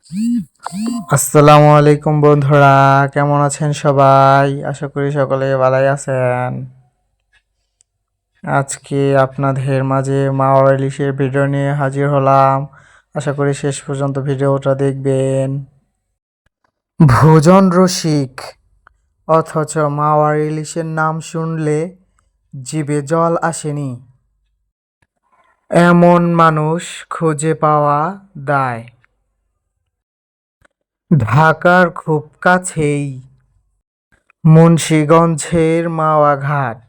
আসসালামু আলাইকুম বন্ধুরা, কেমন আছেন সবাই? আশা করি সকলে ভালোই আছেন। আজকে আপনাদের মাঝে মাওয়া ইলিশের ভিডিও নিয়ে হাজির হলাম। আশা করি শেষ পর্যন্ত ভিডিওটা দেখবেন। ভোজন রসিক অথচ মাওয়া ইলিশের নাম শুনলে জিভে জল আসেনি এমন মানুষ খুঁজে পাওয়া দায়। ঢাকার খুব কাছেই মুন্সিগঞ্জের মাওয়া ঘাট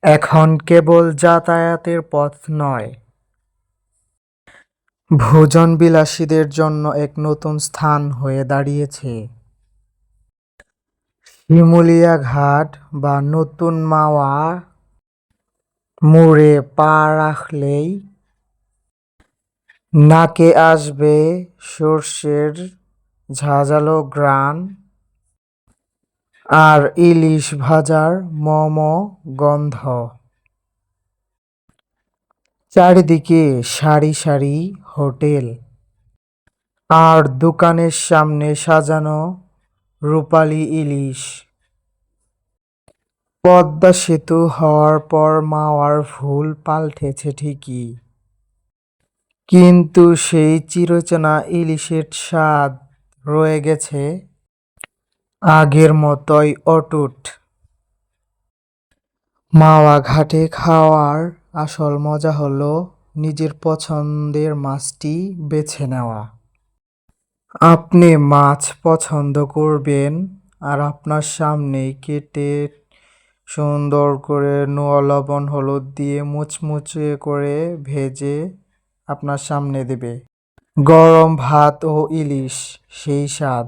এখন কেবল যাতায়াতের পথ নয়, ভোজনবিলাসীদের জন্য এক নতুন স্থান হয়ে দাঁড়িয়েছে। শিমুলিয়া ঘাট বা নতুন মাওয়া মোড়ে পা রাখলেই নাকে আসবে সর্ষের ঝাঁঝালো ঘ্রাণ আর ইলিশ ভাজার গন্ধ। চারিদিকে সারি সারি হোটেল আর দোকানের সামনে সাজানো রূপালী ইলিশ। পদ্মা সেতু হওয়ার পর মাওয়ার ভুল পাল্টেছে ঠিকই, কিন্তু সেই চিরচেনা ইলিশের স্বাদ রয়ে গেছে আগের মতোই অটুট। মাওয়া ঘাটে খাওয়ার আসল মজা হলো নিজের পছন্দের মাছটি বেছে নেওয়া। আপনি মাছ পছন্দ করবেন আর আপনার সামনেই কেটে সুন্দর করে নোয়া লবণ হলুদ দিয়ে মুচমুচে করে ভেজে আপনার সামনে দেবে। গরম ভাত ও ইলিশ, সেই স্বাদ।